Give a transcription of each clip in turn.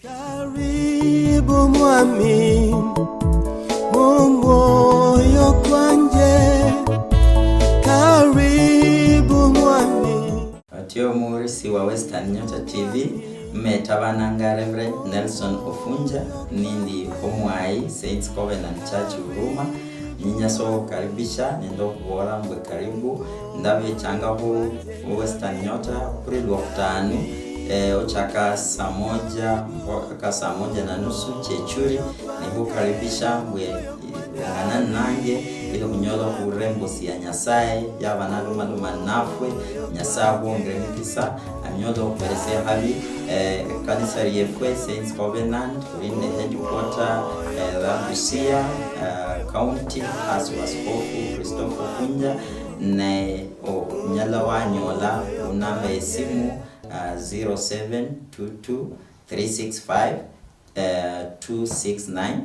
Karibu mwami moyo kwanje, karibu mwami. Atio murisi wa Western Nyota TV mmetabananga Reverend Nelson Ofunja nindi omwai Saints Covenant Church Huruma. Ninya so karibisha nendo kubora mbwe karibu ndabe changaho Western Nyota kuri Lwakutanu ochaka saa moja na nusu chechuri nibu karibisha mbwe nanange ile kunyola kurembo ya Nyasaye yabana luma nafwe Nyasaye bongere mikisa anyola kuperesea hali kanisa riefwe Saints Covenant in headquarter Busia County as Askofu Christopher Funja na nyala wanyola unamba esimu 0722365269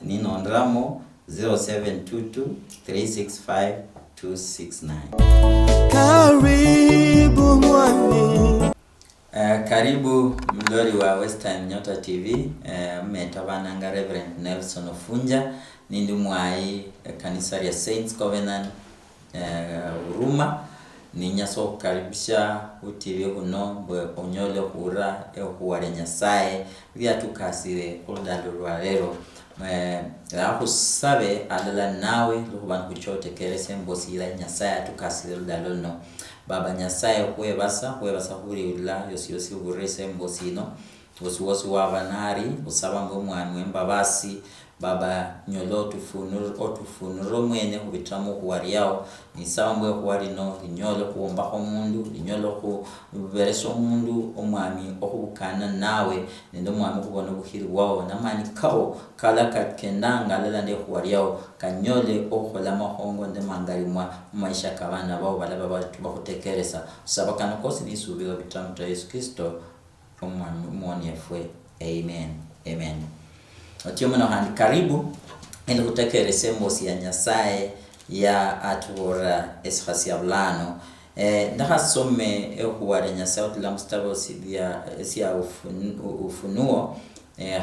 nino ndramo 0722365269. Karibu mwami. Karibu mdori wa Western Nyota TV. Mmetabananga Reverend Nelson Ofunja nindi mwai kanisa ya Saints Covenant Huruma. Ninyaso karibisha utiwe huno bwe onyole hura huware Nyasaye vya tukasire oldalo rwalero rahu sabe alala nawe luhubana kuchote kerese mbosi ila Nyasaye tukasire oldalo no baba Nyasaye huwebasa huri ula yosi hurese mbosi no wosi wabanari usaba mwanu mbabasi baba nyolo tufunuro mwene kubitamo kuwari yao ni sawa mbwe kuwari no nyolo kuomba ko mundu nyolo ku bereso mundu omwami okubukana nawe nendo mwami kubona buhiri wao namani kao kala kakendanga lela ndi kuwari yao kanyole okola mahongo nde mangari mwa maisha kabana bao balaba bakutekereza sabakana kosi nisubira bitamo ta Yesu Kristo omwani efwe. Amen. Atio mwana handi karibu ende kutekerese mbosi ya Nyasaye ya atuora eskhasi ablano ndaha some huware Nyasaye tula mstabo siya ufunuo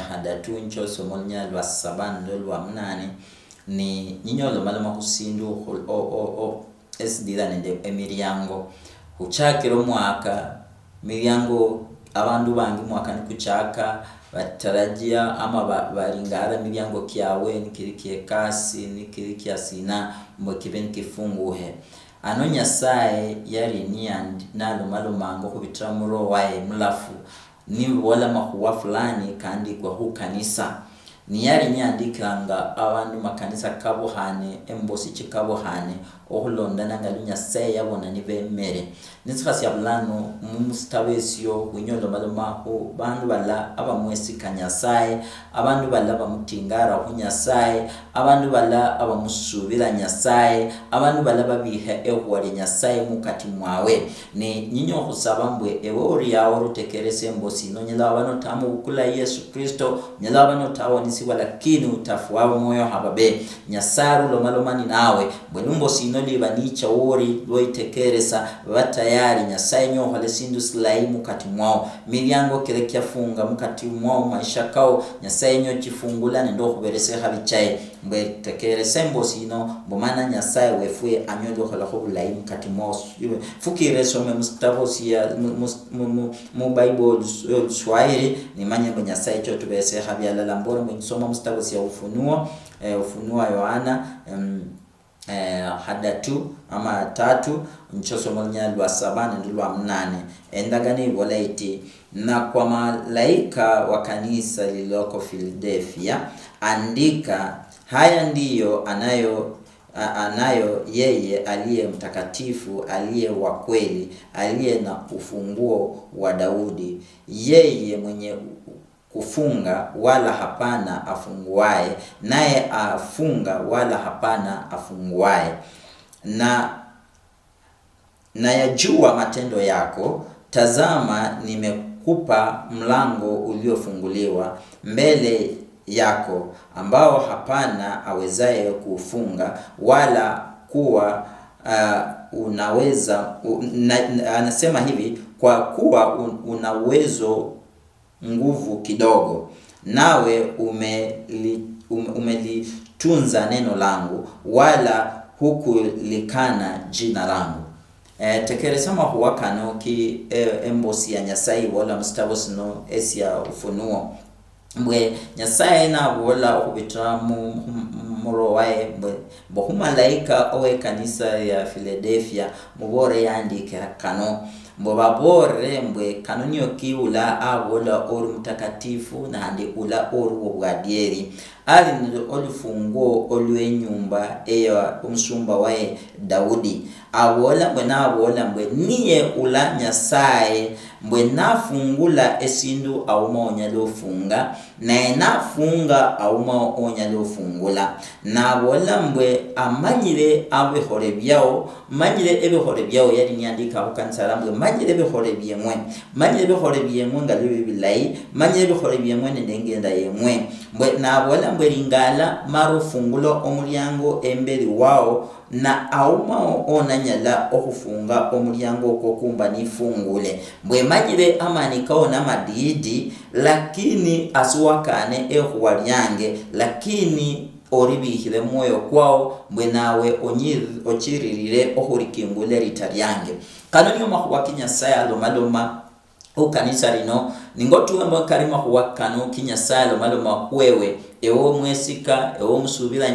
hadatu ncho somolnya lwa 7 ndo lwa 8 ni ninyolo malama kusindu esdira nende emiryango huchakiro mwaka miryango abandu bangi mwaka ni kuchaka batarajia ama baringara miryango kyawe nikirikie kasi nikirikia sina mbokibeni kifunguhe ano Nyasaye yari niyandi nalo malumango kubitramuro wae mlafu ni wala mahuwa fulani kandi kwa hu kanisa ni yari nyandikanga abantu makanisa kabuhane embosi chikabuhane ohulondana ngalu Nyasaye yabona nibemere nitsikasi yablano mumustabesyo kunyolo malumaho bandu bala abamwesika Nyasaye abandu bala bamutingara ku Nyasaye abandu bala abamusubira Nyasaye abandu bala babihe ehwari Nyasaye mukati mwawe ni nyinyo kusaba mbwe ewe ori yawo rutekerese mbosi no nyela abano tamu ukula Yesu Kristo nyela abano tawo nisiwa lakini utafuwa moyo hababe Nyasaru lo malomani nawe bwelumbo sino libanicha ori loitekeresa batayari Nyasaye nyo hale sindu slaimu kati mwao milyango kirekia funga mkati mwao maisha kao Nyasaye nyo chifungula nendo kuberese habichaye mbwe tekerese mbosi ino mbomana Nyasaye wefue anyondo hala hubulaimu kati mwao fukire some mustavo siya mu Bible Swahili ni manye mbo Nyasaye chotu berese habiala lambora mbo nisoma mustavo siya ufunuo Yohana hadatu ama 3 nchoso molnya lwa 7 ndio lwa 8 endagani volaiti na kwa malaika wa kanisa lililoko Philadelphia andika haya ndiyo anayo yeye aliye mtakatifu aliye wa kweli aliye na ufunguo wa Daudi yeye mwenye kufunga wala hapana afunguaye naye afunga wala hapana afunguaye na yajua matendo yako tazama nimekupa mlango uliofunguliwa mbele yako ambao hapana awezaye kufunga wala kuwa unaweza anasema hivi kwa kuwa una uwezo nguvu kidogo, nawe umelitunza neno langu, wala hukulikana jina langu. Tekeresama huwakano ki embosi ya Nyasaye wala mstabo no esia Ufunuo. Mbwe Nyasaye na wala ukubitra muro wae mbo humalaika owe kanisa ya Philadelphia mubore yandike kano mbo babore mbwe kanonyo ki ula abola oru mtakatifu na handi ula oru wabwadieri ali olufungo olwenyumba eya umsumba wae Daudi awola mbwe niye ula Nyasaye mbwe nafungula esindu auma onyalofunga na enafunga auma onyalofungula na wola mbwe amanyire abehore byao manyire ebehore byao yali nyandika ukansala mbwe manyire ebehore byemwe ngalibe bilayi manyire ebehore byemwe ndengenda yemwe mbwe na wola mbwe lingala marufungulo omulyango emberi wao na auma onanyala okufunga omulyango okokumba nifungule mbwe manyire amanikao na madidi lakini asuwakane ehuwa lyange lakini oribihire moyo kwao mbwe nawe ochiririre ohurikingule rita lyange kanonyo mahuwa Nyasaye alomaloma ukanisa lino ningotuwe mbwe karima huwa kano Nyasaye alomaloma wewe ewo mwesika ewo musubira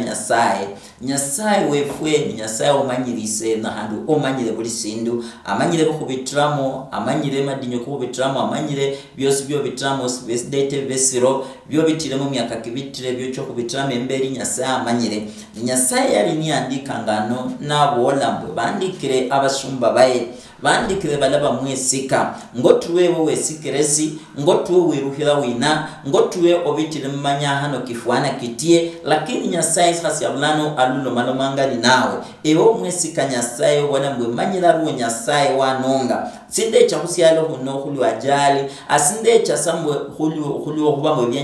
Nyasaye wefwe ni Nyasaye omanyirise na handu omanyire buli sindu amanyire kubitramo amanyire madinyo kubitramo amanyire byose byo bitramo date besiro byo bitire mu myaka kibitire byo cyo kubitramo emberi Nyasaye amanyire ni Nyasaye yali ni andika ngano nabola mbwe bandikire abashumba baye bandikire balaba mwesika ngotuwe wowe sikeresi ngotuwe wiruhira wina ngotuwe obitire mmanya hano kifuana kitie lakini Nyasaye sasi abulano alulo malomangani nawe ewo mwesika Nyasaye wana mbwe manyira ruwe Nyasaye wanonga sinde cha kusialo huno hulu ajali asinde cha sambwe hulu hubamwe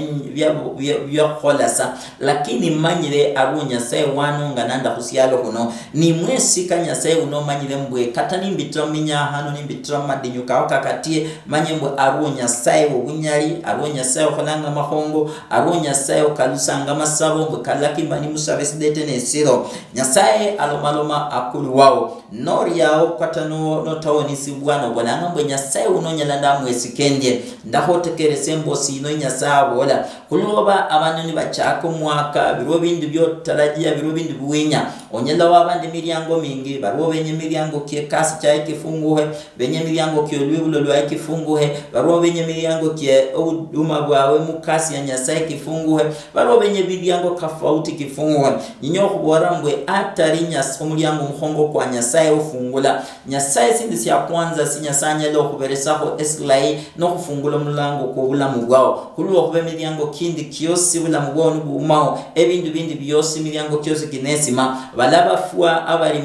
vya kholasa lakini manyire aruwe Nyasaye wanonga nanda kusialo huno ni mwesika Nyasaye uno manyire mbwe katani mbitominya hano ni mbitoma dinyuka wakatie manyembwe aruwe Nyasaye wobunyali aruwe Nyasaye okolanga mahongo aruwe Nyasaye okalusanga masabo mbwe kalaki mani musabesidete nesiro Nyasaye alomaloma akulu wao nori yao katano notawonisi bwana bonanga mbwe Nyasaye unonyalanda mwesikendye ndahotekerese mbosi ino Nyasaye bola kuloba abanoni bachako mwaka biro bindi byo tarajia biro bindi buwinya onyela wabandi milyango mingi baro benye milyango kiekasi cha ikifunguhe benye milyango kiolwibulo lwa ikifunguhe baro benye milyango kie uduma bwawe mukasi ya Nyasaye kifunguhe baro benye milyango kafauti kifunguhe nyinyo kubora mbwe atari Nyasaye omulyango muhongo kwa Nyasaye ufungula Nyasaye sindi ya kwanza si Nyasaye lo kuberesaho eslai no kufungula mulango ko bulamu bwao kulwo kube milyango kindi kiyosi bulamu bwao nubumao ebindu bindi byosi milyango kiyosi kinesima balaba fuwa abari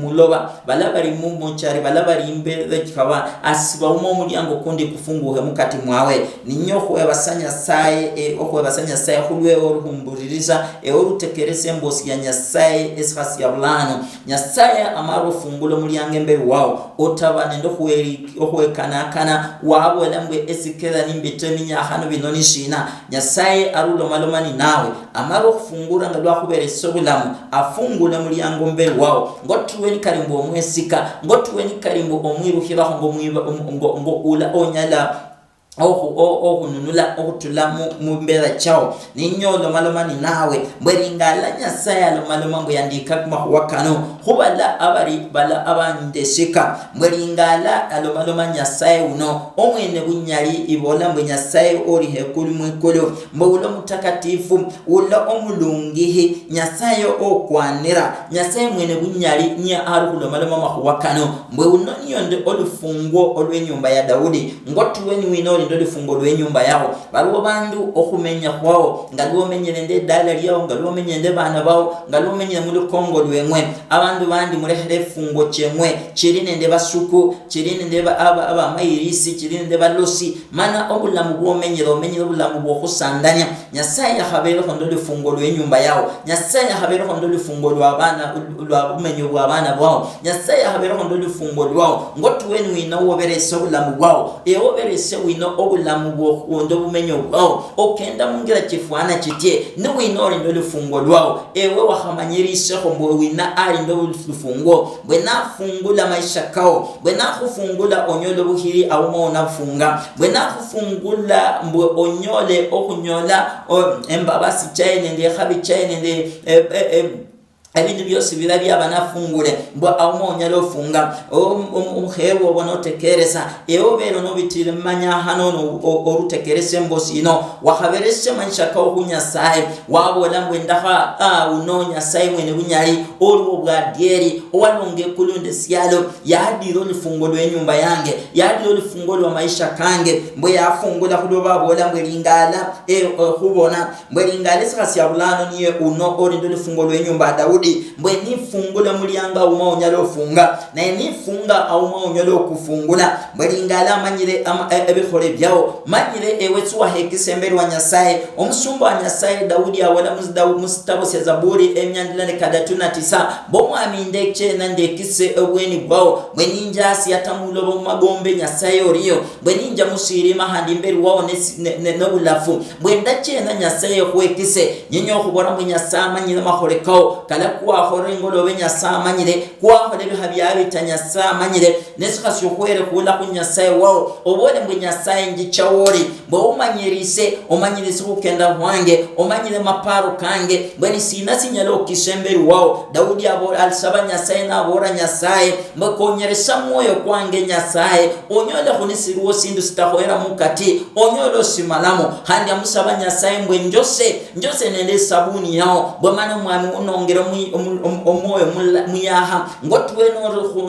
muloba balaba ri mumochari balaba ri imbere kikaba asiba umulyango kundi kufunguhe mukati mwawe ninyoho yabasanya saye okwe basanya saye hulwe oruhumbuririza orutekerese mbosi ya Nyasaye eskhasi ya bulano Nyasaye amaro fungulo mulyango mbere wao otabane ndo hueri kana wabo lambwe esikera nimbiteminya hano binoni shina Nyasaye arulo malomani nawe amaro kufungura ngalwa kubere sobulamu afungula mulyango mbere wao ngotuwe ni karimbo mwesika ngotuwe ni karimbo omwiruhira ngo ula onyala nunula okutula mumbera chao ninyolo malomani nawe mbweringala Nyasaye alomaloma mbu yandika kumahwakano hubala abari bala abandeshika mbweringala alomaloma Nyasaye uno omwene bunyali ibola mbu Nyasaye ori hekulu mwekolo mbulo mutakatifu ula omulungihi Nyasaye okwanira Nyasaye mwene bunyali nya arulo maloma mahwakano mbwe uno niyonde olufungo olwenyumba ya Daudi ngotuweni wino ndo fungo lwenyumba yao baruo bandu okumenya kwao ngaliwo menyere nde dala lyao ngaliwo menyende bana bao ngaliwo menyere mu Kongo lwemwe abantu bandi murehere fungo chemwe chirine nde basuku chirine nde aba mayirisi chirine nde balosi mana obulamu bwo menyere obulamu bwo kusandanya Nyasaye yahabere ndo fungo lwenyumba yao Nyasaye yahabere ndo fungo lwa bana lwa bumenyo bwa bana bao Nyasaye yahabere ndo fungo lwao ngotuweni wino woberese obulamu bwao oberese wino obulamu bwo ndo bumenyo bwao okenda mungira kifwana kitye ne winori ndo lufungo lwao ewe wahamanyirisha mbwe wina ali ndo lufungo bwe nafungula maisha kao bwe nakufungula onyolo buhiri au nafunga bwe nakufungula mbwe onyole okunyola embabasi chaine ndi khabi chaine ndi ebintu byose birabi abanafungule mbo awumonya lofunga umuhebo bonotekereza eobero no bitire manya hano orutekerese mbosino wahaberese manisha ka okunyasaye wabola mbwe ndaha unonya saye mwene bunyali olwo bwadieri owalonge kulunde sialo yadiro lifungo lwenyumba yange yadiro lifungo lwa maisha kange mbwe yafungula kulo babola mbwe lingala kubona mbwe lingala sikasi yabulano niye uno orindo lifungo lwenyumba Daudi mbwe nifungula mulyanga umaonya lofunga na nifunga au maonya lokufungula mbwe lingala manyire ebikole byao manyire ewetsuwa hekisemberi wa Nyasaye omusumba wa Nyasaye Daudi awala mustabo se Zaburi emyandilane kadatuna tisa bomwami ndekche nandekise obweni bwao mbwe ninja siyatamulo magombe Nyasaye oriyo mbwe ninja musirima handi mberi wao nebulafu mbwe ndache na Nyasaye huekise nyenyo kubora mbwe Nyasaye manyire mahole kao kala kuwa horengolo benyasa manyire kuwa hole bihabyawe tanyasa manyire nesikasyo kwere kula kunyasaye wao obole mbwe Nyasaye ngichawori mbwe umanyirise ukenda wange umanyire maparo kange mbwe sina sinyalo kisemberi wao Daudi abora alisaba Nyasaye na abora Nyasaye mbwe konyeresa moyo kwange Nyasaye onyola kunisiruo sindu sitahoera mukati onyolo simalamo handi amusaba Nyasaye mbwe njose nende sabuni yao mbwe mana mwami unongera omoyo muyaha ngotwe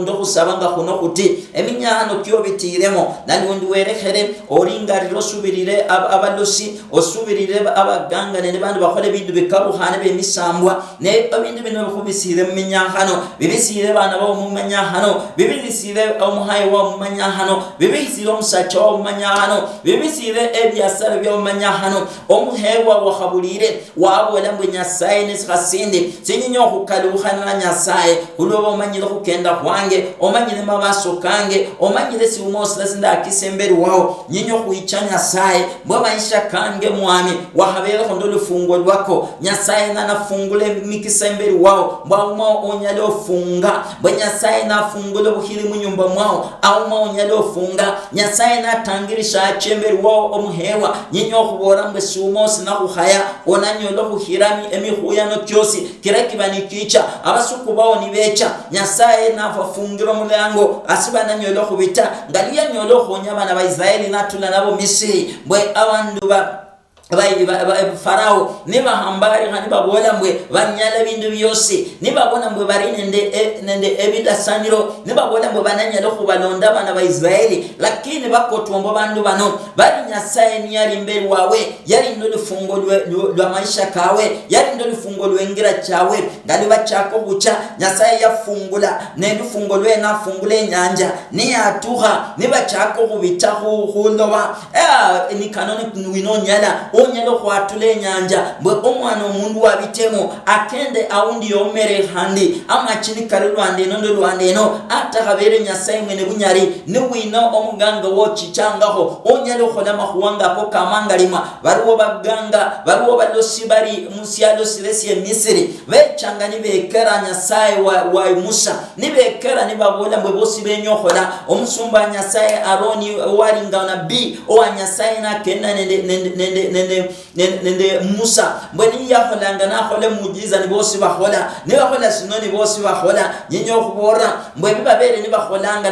no kusabanga kuno kuti eminyano kyo bitiremo nandi undi werekhere oringariro subirire abalosi osubirire abaganga ne bantu bakole bintu bikaruhane bemisambwa ne abintu bino kubisire minyahano bibisire bana ba mumanyahano bibisire omuhaye wa mumanyahano bibisire omusacha wa mumanyahano bibisire ebyasara bya mumanyahano omuhewa wa khabulire wabola mbwe Nyasaye nesikasinde sinyinyo kukaluhana Nyasaye kuloba omanyire kukenda kwange omanyire mabaso kange omanyire si umosla sinda kisemberi wao nyinyo kuicha Nyasaye mbwa maisha kange mwami wahabera kondo lufungo lwako Nyasaye na nafungule mikisemberi wao mbwa umao onyalo funga mbwa Nyasaye na fungule buhiri munyumba mwao au umao onyalo funga Nyasaye na tangirisha chemberi wao omuhewa nyinyo kubora mbwe si umosi na kuhaya onanyolo kuhirami emihuyano kyosi kirakibani kicha abasuku bao ni becha Nyasaye na fafungiro mulango asibana nyolo kubita ngalia nyolo khonyaba na Israeli natula nabo Misiri mbwe abandu Farao niba hambari hani babola mbwe banyala bindu byose niba bona mbwe bari nende ebidasaniro niba bona mbwe bananyala kubalonda bana ba Israeli lakini bakotombo bandu bano bali Nyasaye ni yali mberi wawe yali ndo lufungo lwa maisha kawe yali ndo lufungo lwengira chawe ngali bachako bucha Nyasaye yafungula ne lufungo lwe nafungule nyanja ni atuha niba chako kubita huloba ni kanoni winonyala onyalo kwatule nyanja mbwe omwana omundu wabitemo akende aundi yomere handi ama chini kalulwande nondo lwande no atahabere Nyasaye mwene bunyari ni wino omuganga wo chichangaho onyalo kholama huwanga ko kamangalima baruwo baganga baruwo balosi bari musialo silesi Misiri bechanga ni bekera Nyasaye wa Musa ni bekera ni babola mbwe bosi benyohola omusumba Nyasaye Aroni waringa nabii o Nyasaye na kenda nende Musa mbweni yaholanga na hole mujiza ni bosi bahola ni bahola sinoni bosi bahola nyinyo kubora mbwe bibabere ni baholanga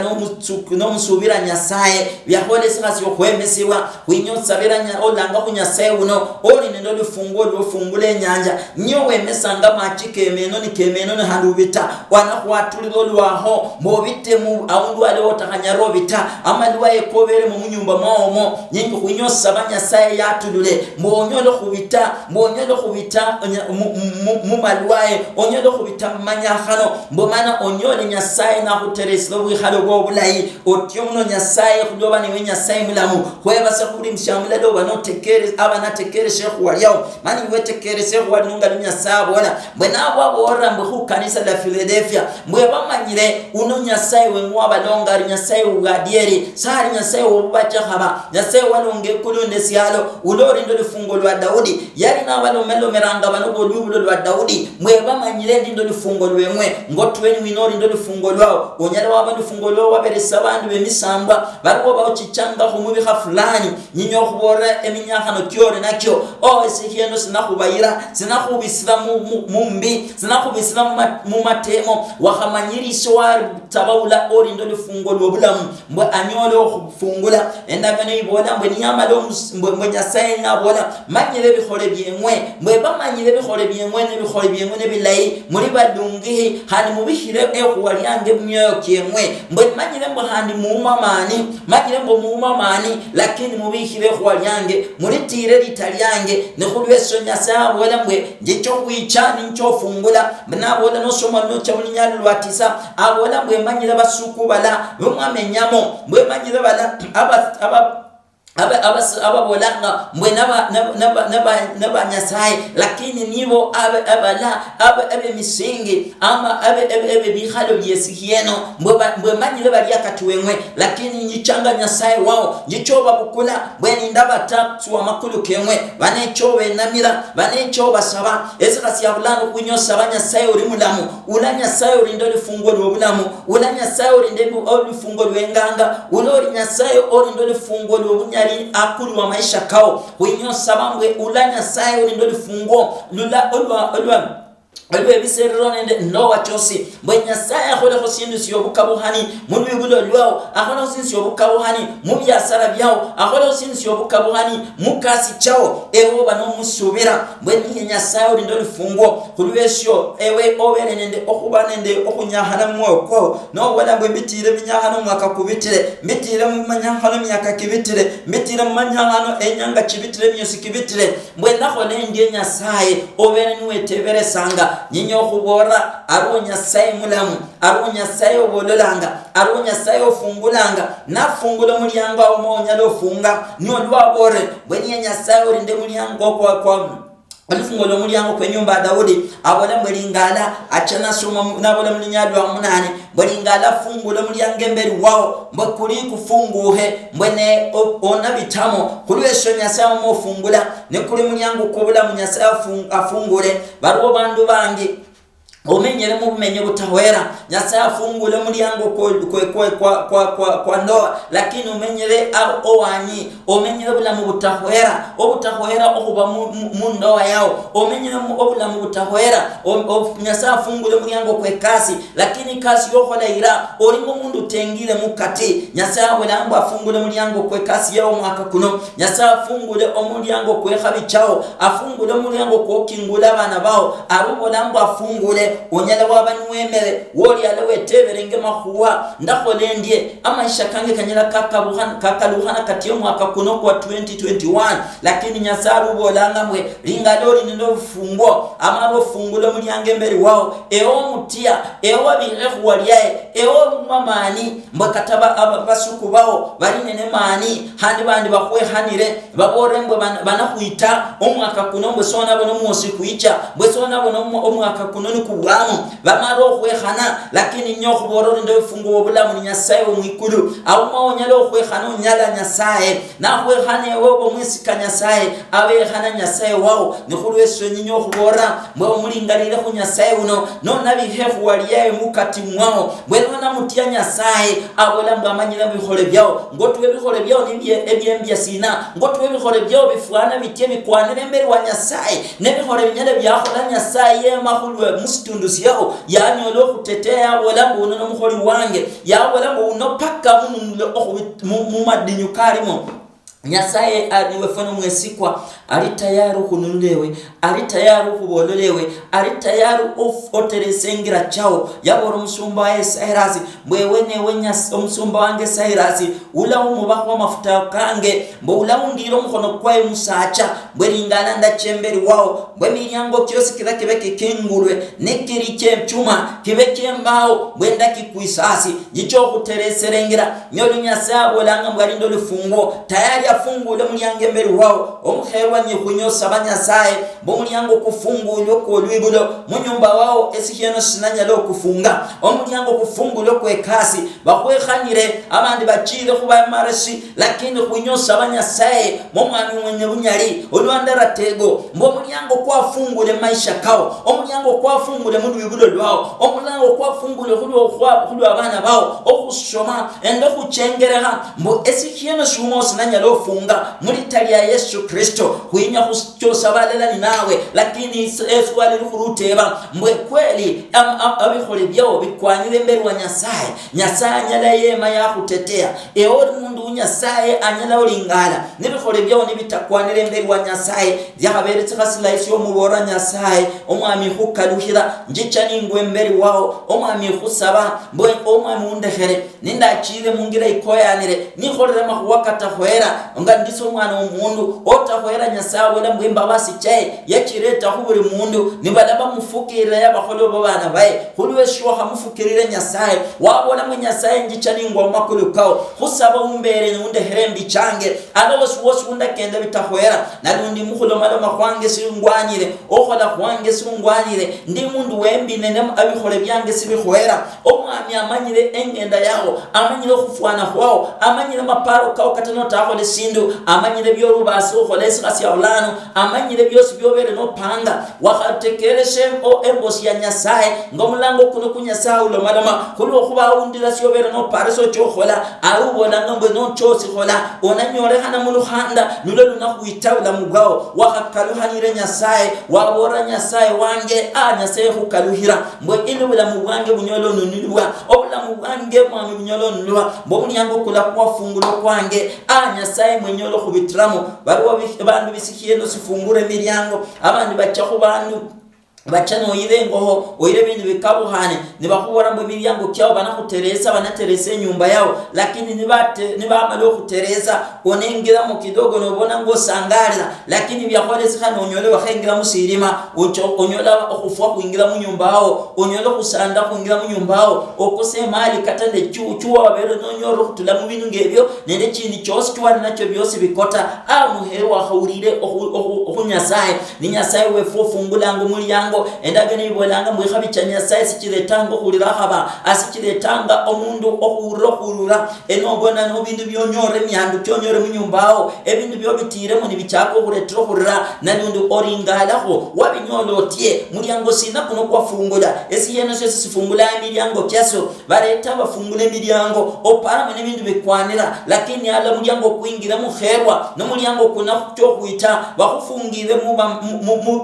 no musubira Nyasaye byahole sikasi yokwemesiwa kwinyo sabira olanga ku Nyasaye uno oli nendo lufungo lufungule nyanja nyo wemesanga machike meno ni kemeno ni handubita wana kwatulilo lwaho mobite mu aundu ale otakanyaro bita amaliwa ekobere mu nyumba mwaomo nyinyo kwinyo sabanya Nyasaye yatulule mbonyolo khubita mu malwaye onyolo khubita manyahano mbomana onyole nyasaye na khutereslo bwikhalo bwo bulayi otyomuno nyasaye khudoba ni nyasaye mulamu khweba se khuri mshamula do banotekere abana tekere shekhu waliyao mani wetekere shekhu walunga nyasaye bona mbona bwabora mbukhu kanisa la Philadelphia mbwe bamanyire uno nyasaye wenwa balonga nyasaye ugadieri sari nyasaye wobacha khaba nyasaye walonge kulunde sialo ulori ndo lifungo lwa Daudi yali na balomelo meranga banobo lubulo lwa Daudi mwe bamanyire ndo lifungo lwemwe ngotweni winori ndo lifungo lwao onyala waba lifungo lwao waberesa bandu bemisamba baliwo bawuchichanga khumubi khafulani nyinyo khubora eminyakano kyore nakyo esikiendo sinakhubayira sinakhubisira mumbi sinakhubisira mu matemo wakhamanyirisho wa tabaula ori ndo lifungo lwobulamu mbwe anyolo khufungula endagano ibola mbwe nyamalo mbwe nyasaye nyabola manyire bikhole byemwe mbwe bamanyire bikhole byemwe ne bikhole byemwe ne bilayi muri badungihi hani mubihire ekhwalyange myoyo kyemwe mbwe manyire mbwe handi muumamani manyire mbwe muumamani lakini mubihire ekhwalyange muri tire litalyange ne khulweso nyasaye abola mbwe ngicho kwichani ncho fungula nabola no soma no chabunyalo lwatisa abola mbwe manyire basuku bala bumamenyamo mbwe manyire bala ababolanga mbwe naba nyasaye lakini nibo abe misingi ama abe bikhalo byesikieno mbwe manyire bali akatuwenwe lakini nyichanga nyasaye wao nyichoba bukula bweni ndabatatu wa makulu kemwe banechobe namira banechoba saba esikasi yabulano kunyosa banyasaye uri mulamu ulanyasaye uri ndo lifungo lwobulamu ulanyasaye uri ndo lifungo lwenganga ulori nyasaye uri ndo lifungo lwobunya akulu wa maisha kao winyosa bambwe ulanya sayo ndo lifungo Alwe biserone ndo wachosi mbenya saya khole khosindu siyo bukabuhani muri bibulo lwao akhona khosindu siyo bukabuhani mu byasara byao akhona khosindu siyo bukabuhani mukasi chao ewo bano musubira mbenya nyasayo ndo lifungo kulwesyo ewe oberenende okubanende okunyahana mwoko no wala mbitire binyahana mwaka kubitire mbitire mu manyahana myaka kibitire mbitire mu manyahana enyanga kibitire myose kibitire mbwenda khole ndiye nyasaye obere niwetebere sanga nyinyo khubora arunya saye mulamu arunya saye obololanga arunya saye ofungulanga nafungula mulyango omonya lofunga nyo lwabore bwenye nyasaye orinde mulyango kwa alifungo lo mulyango kwe nyumba Daudi abola mwelingala achana soma nabola mulinyadwa munane mwelingala fungula mulyango mberi wao mbakuri kufunguhe mwene ona bitamo kulwesho nyasaye mo fungula ne kuli mulyango kubula munyasaye afungule baro bandu bangi omenyere mu bumenye butahwera nyasaye afungule mulyango kwa ndoa lakini omenyere owanyi omenyere bulamu butahwera obutahwera okuba mu ndoa yao omenyere obulamu butahwera nyasaye afungule mulyango kwa kasi lakini kasi yokhola ira olingo mundu tengile mukati nyasaye bwelambo afungule mulyango kwa kasi yao mwaka kuno nyasaye afungule omulyango kwa khabi chao afungule mulyango kwa kingula bana bao arubolambo afungule onyala wabani wemere woli alawe teberenge mahuwa ndakhole ndiye amaisha kange kanyala kakaluhana kati yo mwaka kuno kwa 2021 lakini nyasaru bolanga mwe ringalori ndo fungo amaro fungulo mulyange mbere wao ewo mutia ewo birehu waliae ewo mamani mbakataba abasuku bao bali nene mani handi bandi bakwe hanire baborembo banakuita omwaka kuno mbwe sona bono musi kuicha mbwe sona bono omwaka kuno ni kubwa bamaro khwehana lakini nyokho bororo ndo fungo obulamu nyasaye omwikulu awu maonyalo khwehana onyala nyasaye na khwehane wobo mwisika nyasaye abe khana nyasaye wao ni khulweso nyokho bora mwe mulingalire khu nyasaye uno no nabihefu waliye mukati mwao bweno na mutia nyasaye abola mbamanyira bihole byao ngotwe bihole byao nibye ebyembya sina ngotwe bihole byao bifwana bitye bikwanire mbere wa nyasaye ne bihole binyale byakhola nyasaye mahulwe mustundu yao yanyolo kutetea wala mbono no mukholi wange ya wala mbono paka mu madinyu karimo nyasaye aniwefano mwesikwa ali tayari kunulewe ali tayari kubololewe ali tayari oteresengira chao yaboro musumba ye Sairasi mwewene wenyasa omusumba wange Sairasi ula umubako mafuta kange mbo ula undiro mkono kwae musacha mbwe lingala ndachemberi wao mbwe milyango kyosi kila kibe kikingulwe nekiri kyechuma kibe kyembao mbwe ndakikuisasi jicho kutereserengera nyolu nyasabo langa mbwali ndo lufungo tayari afungule mulyango emberi wao omuherwa nyikunyosa banyasaye bo mulyango kufungulwe ko lwibulo munyumba wao esikyeno sinanya lo kufunga omulyango kufungulwe ko ekasi bakwekhanire abandi bachire kuba marasi lakini kunyosa banyasaye momwami mwenye bunyali olwandara tego mbo mulyango kwafungule maisha kao omulyango kwafungule mu lwibulo lwao omulyango kwafungule khulwa abana bao okusoma ende kuchengereha mbo esikyeno sumo sinanya lo funga mulitali ya Yesu Kristo kuinya kuchosabalela ni nawe lakini Yesu aliruteba mbwe kweli abikhole byao bikwanire mbere wa Nyasaye Nyasaye anyala yema ya kutetea ori mundu Nyasaye anyala olingala nibikhole byao nibitakwanire mbere wa Nyasaye byaberetse khasilaisi omubora Nyasaye omwami khukaluhira njicha ningwe mbere wao omwami khusaba mbwe omwami undekhere nindachire mungira ikoyanire nikholere mahuwakata khwera nga ndiso mwana omundu otakhwera Nyasaye wala mbwimba basichaye yakireta khuburi mundu nibalaba mufukire yabakholo babana baye khulwe shwa mufukirire Nyasaye wabona mwe Nyasaye njicha ningwa makulu kao khusaba umbere nunde herembi change alo wose unda kenda bitakhwera nalundi mukhulo malo makhwange singwanire okhola khwange singwanire ndi mundu wembi nenem abikhole byange sibikhwera omwami amanyire engenda yawo amanyire khufwana khwao amanyire maparo kao katano takhole sindu amanyire byorubasi okhole sikasi yaulano amanyire byosi byobere no panga wakatekereshe o embosi ya Nyasaye ngomulango kuno kunyasaye ulomalama kulo khuba undira syobere no pareso chokhola arubona ngombe no chosi khola onanyore hana muluhanda nulo lunakuitawula mugao wakakaluhanire Nyasaye wabora Nyasaye wange Nyasaye khukaluhira mbwe ile bula mubwange bunyolo nunulwa obula mubwange mwami bunyolo nunulwa mbo mulyango kula kwafungulo kwange Nyasaye mwenyolo khubitramo bariwa bandu bisikiyeno sifungure milyango abandi bacha kubandu bachano yirengoho oire bintu bikabuhane nibakubora mbo milyango kyao banakuteresa banaterese nyumba yao lakini nibamalo kuteresa onengira mu kidogo nobona ngo sangalira lakini byakore sikana onyole bakhengira musirima onyola okufwa kuingira mu nyumba yao onyola kusanda kuingira mu nyumba yao okose mali katande chuwa babero nonyoro kutula mu bintu ngebyo nende chini chose twari nacho byose bikota muhewa haurire okunyasaye ni Nyasaye wefu fungula ngo mulyango endagene ibolanga mwikhabicha Nyasaye sikiretanga khulira khaba asikiretanga omundu okhurura enobona no bindu byonyore myandu kyonyore mu nyumbao ebindu byo bitire mu nibichako khuretro khurira nalundu oringalakho wabinyolotie mulyango sina kuno kwafungula esiyeno sese sifungula milyango kyaso bareta bafungule milyango opara mu bindu bikwanira lakini ala mulyango kuingira mu kherwa no mulyango kuna cyo kuita bakufungire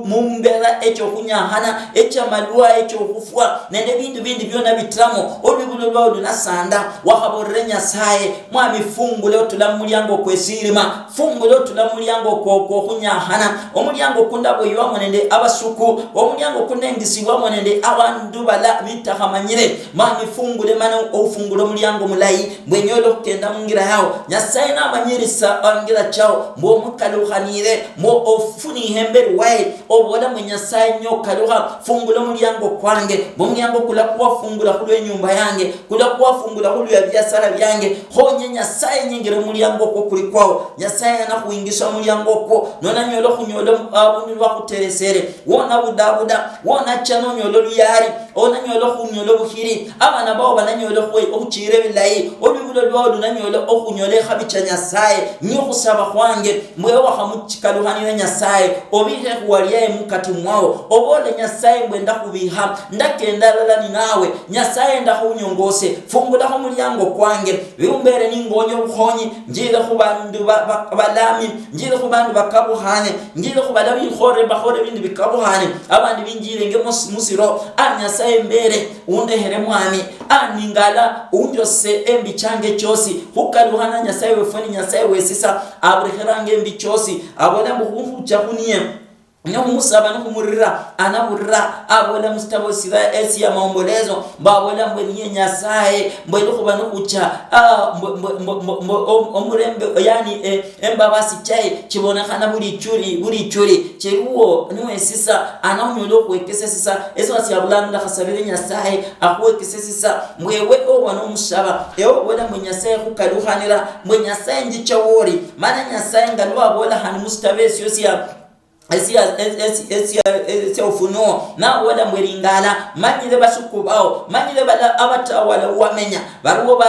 mu mbera echo kunyahana echa malua echo kufwa nende bindu byona bitramo olubulo lwa lunasanda wakhaborere Nyasaye mwami fungule otula mulyango kwesirima fungule otula mulyango ko kunyahana omulyango kundabo yiwamo nende abasuku omulyango kunengisiwamo nende abandu bala bitakhamanyire mwami fungule mana ofungulo mulyango mulayi mwenyolo kenda mungira yao Nyasaye namanyirisa angira chao mbo mukaluhanire mo ofuni hemberi wae obola mwe Nyasaye nyokaluha fungulo mulyango kwange mulyango kula kuwafungula kulwe nyumba yange kula kuwafungula kulwe ya biashara byange honye Nyasaye nyingire mulyango ko kuli kwao Nyasaye anakuingisha mulyango ko nona nyolo kunyolo abundu bakuteresere wona budabuda wona chano nyolo luyari ona nyolo kunyolo buhiri abana bao bananyolo kwe okuchire bilayi obibulo lwa lunanyolo okunyole khabicha Nyasaye nyokusaba kwange mwe wakhamuchikaluhanira Nyasaye obihe kuwaliye mukati mwao obole Nyasaye mwenda kubiha ndakenda lala ni nawe Nyasaye ndakunyongose fungula ho mulyango kwange biumbere ningonyo bukhonyi njire kubandu balami njire kubandu bakabuhane njire kubalabi khore bakhore bindi bikabuhane abandi binjire nge musiro Nyasaye mbere undehere mwami ningala unjose embi change chosi hukaluhana Nyasaye wefoni Nyasaye wesisa abriherange embi chosi abona muhungu chakuniye no musaba no kumurira anaburira abola mustabo sira esi ya maombolezo babola mbwenye nyasaye mbwelo kuba no kucha omurembe yani embabasi chai kibonekana buri churi cheruo niwe sisa anaonyolo kwekese sisa eso asiyabulanda khasabire nyasaye akwekese sisa mwewe obona musaba ewo bola mwenyasaye kukaluhanira mwenyasaye njichawori mana nyasaye ngalwa bola han mustabe siyosia esi ufunuo na wala mweringala manyire basukubao manyire bala abatawala wamenya baruo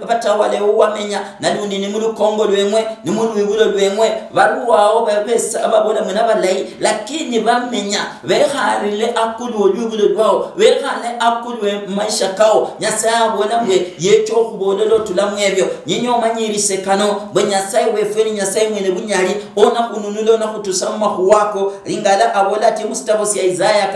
abatawala wamenya nalundi ni mulu Kongo lwemwe ni mulu wibulo lwemwe baruo ao besa ababona mena balai lakini bamenya beharile akulu wibulo lwao behale akulu maisha kao nyasaya bona mwe yecho kubolelo tulamwebyo nyinyo manyirise kano bwe nyasaye wefeni nyasaye mwene bunyali ona kununulo na kutusa mahu wako ringala abola ti mustabosi ya Isaya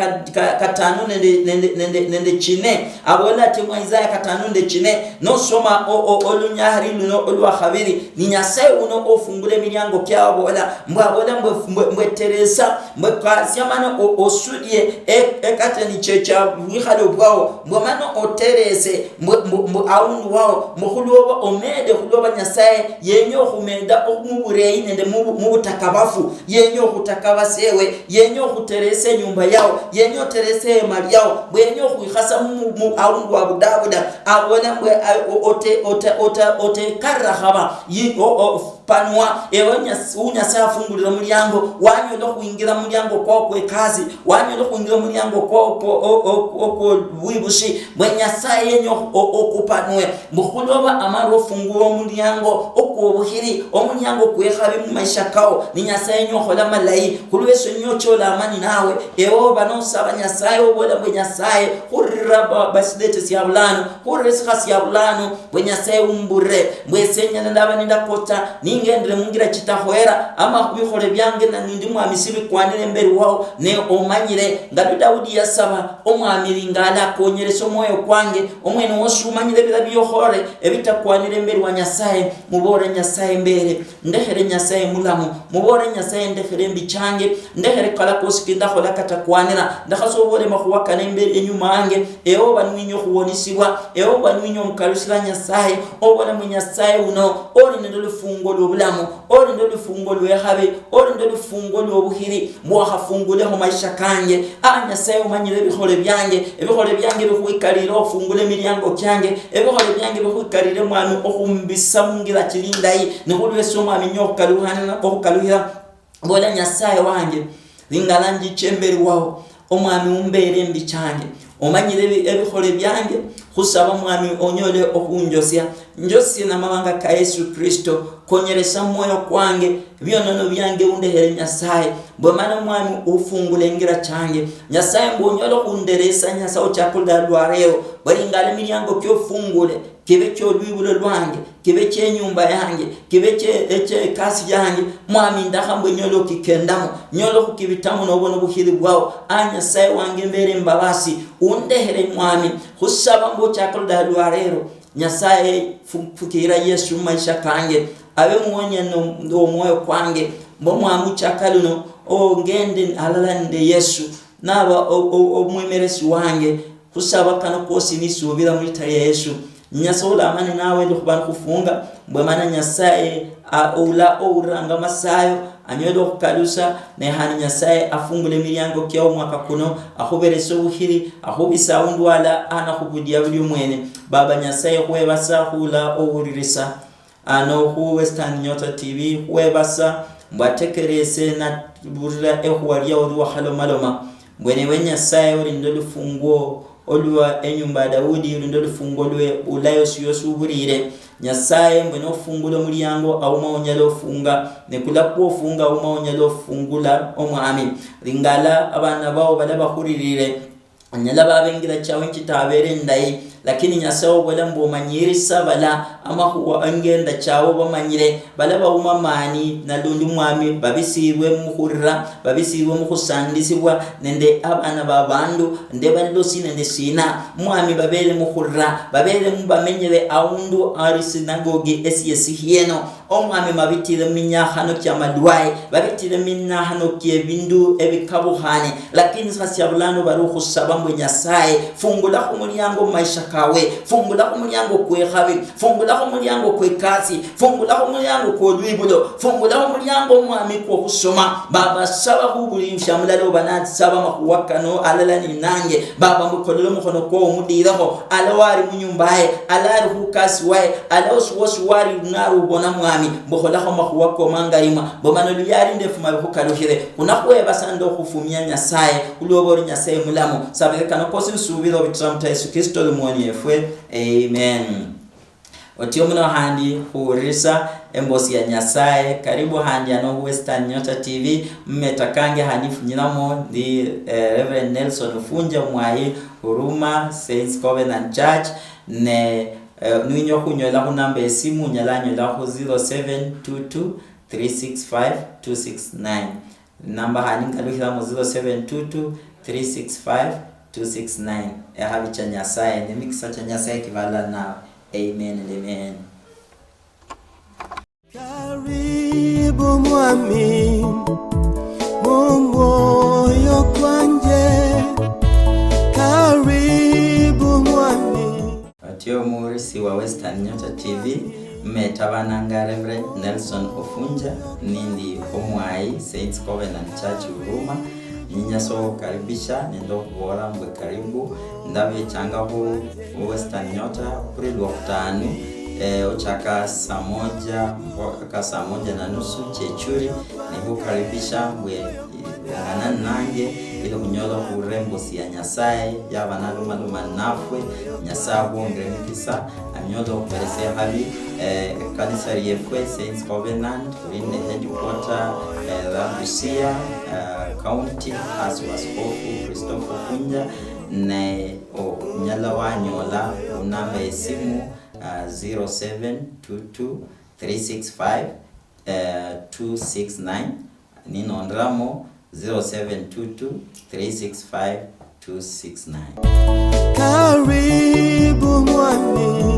katanu nende chine abola ti mu Isaya katanu nende chine no soma olunyahari luno olwa khabiri ni nyasaye uno ofungule milyango kya abola mbabola mbweteresa mbwasiamano osudie ekateni checha wihalo bwao mbwamano oterese aundu wao mkhuluba omede khuluba nyasaye yenyo khumeda okumuburei nende mubutakabafu yenyo kutakaba sewe yenyo kuterese nyumba yao yenyo terese mali yao bwenyo kuikhasa mu aundu abudabuda abona bwe ote karahaba panwa ewonya unyasa fungulira mulyango wanyo ndo kuingira mulyango kwa kazi wanyo ndo kuingira mulyango kwa wibushi bwenyasa yenyo okupanwe mukhuloba amaro fungulo mulyango okubuhiri omulyango kwekhabe mu maisha kao ni nyasaye yenyo khola malai kulweso nyocho la amani nawe ewo banosaba nyasaye obola bwenyasaye khurira basidete siyabulano khurisa siyabulano bwenyasaye umbure bwesenya ndabani ndakota ningendere mungira kitahwera ama kubikhole byange na nindi mwamisibi kwanire mbere wao ne omanyire ngadu Daudi yasaba omwamiringala konyereso moyo kwange omwene wosumanyire bilabiyo khore ebitakwanire mbere wa nyasaye mubore nyasaye mbere ndehere nyasaye mulamu mubore nyasaye ndehere mbichange ndehere kala kosikida khola katakwanira ndakhasobole makhwaka nembere enyuma ange ewo banwinyo khuwonisibwa ewo banwinyo mukalusira nyasaye obona munyasaye uno oli ndolo fungo lobulamu oli ndolo fungo lwehabe oli ndolo fungo lobuhiri mwahafunguleho maisha kange nyasaye umanyire bihole byange bikwikalira ofungule milyango kyange ebihole byange bikwikalire mwami okumbisa mungira kirindayi nekulweso mwami nyokaluhana okukaluhira bola nyasaye wange lingalanji chemberi wao omwami umbere mbichange omanyire ebihole byange khusaba mwami onyole okunjosya njosi na mabanga ka Yesu Kristo konyeresa moyo kwange byonono byange undehere nyasaye bwamana mwami ufungule ngira change nyasaye mbonyolo kunderesa nyasaye chakulda lwareo balingale milyango kyo fungule kibe cyo lwibulo lwange kibe cye nyumba yange kibe cye kasi yange mwami ndakhamwe nyolo kikendamo nyolo kukibitamu nobono buhiri bwao nyasaye wange mbere mbabasi undehere mwami khusaba mbo chakulda lwarero nyasaye fukira Yesu maisha kange abe muonya no moyo kwange mbo mwamu chakaluno ngende alalande Yesu naba omwemeresi wange khusaba kana kosi nisubira muri taya Yesu nyasola amani nawe ndo kubana kufunga mbwe mana nyasaye ouranga masayo anyodo kukalusa ne hani nyasaye afungule milyango kyao mwaka kuno ahubereso buhiri ahubisa undu wala anakubudia buli mwene baba nyasaye kwebasa hula ouririsa hu Western Nyota TV kwebasa mbatekerese na burira ehwalia oluwa halomaloma mbwene wenyasaye uri ndolu funguo oluwa enyumba Daudi uri ndolu funguo lwe ulayo siyosuburire nyasaye mbwene ofungulo mulyango au maonyalo funga nekula kuofunga au maonyalo fungula omwami ringala abana bao balaba huririre anyala babengira chawe kitabere ndai lakini nyasaye wala mbo manyirisa bala ama huwa angenda chawo bamanyire bala ba umamani na lundi mwami babisirwe muhurira babisirwe muhusandisibwa nende abana babandu nde bando sinende sina mwami babele muhurira babele mubamenyere aundu ari sinagogi esiyesi hieno omwami mabitire minyahano kya madwai babitire minyahano kye bindu ebikabuhane lakini sasa bulano baruhu sababu Nyasaye fungula kumulyango maisha kawe fungula kumulyango kwehabi fungula kumulyango kwekasi fungula kumulyango kwolwibulo fungula kumulyango mwami kwa kusoma baba saba hubuli mshamulalo banati saba makuwakano alala ni nange baba mkololo mkono kwa umudiraho alawari mnyumbaye alari hukasi wae alawsu wari unaru ubona mwami mboholaho makuwako mangarima bomano liyari ndefu mabihukaluhire unakwe basando kufumia Nyasaye ulobori Nyasaye mulamu sabirikana kosi nsubiro bitramta Yesu Kristo lumwani efwe amen. Otio mno handi hurisa embosi ya Nyasaye karibu handi ano Western Nyota TV mmetakange hanifu nyinamo di Reverend Nelson Ofunja mwai Huruma Saints Covenant Church ne nuinyo kunyola kunamba esimu nyala nyola ku 0722 365 269 namba hani kaluhira mu 0722 365 269 habi cha Nyasaye ne mikisa cha Nyasaye kivala na amen and amen. Karibu mwami moyo kwanje karibu mwami. Atio murisi wa Western Nyota TV mmetabananga Reverend Nelson Ofunja nindi omwai Saints Covenant Church Huruma ninyaso karibisha nendo kubora mbwe karibu ndabe changaho Western Nyota kuri Lwakutanu ochaka saa moja na nusu chechuri nibu karibisha mbwe ngana nange ile kunyola kurembo si ya Nyasaye yabana luma nafwe Nyasaye ngere mikisa anyola kuperese habi kanisa yefwe Saints Covenant in the headquarter la Busia County as was Christopher Funja ne nyala wanyola namba esimu 0722 365 269 ninondramo 0722 365 269. Karibu mwami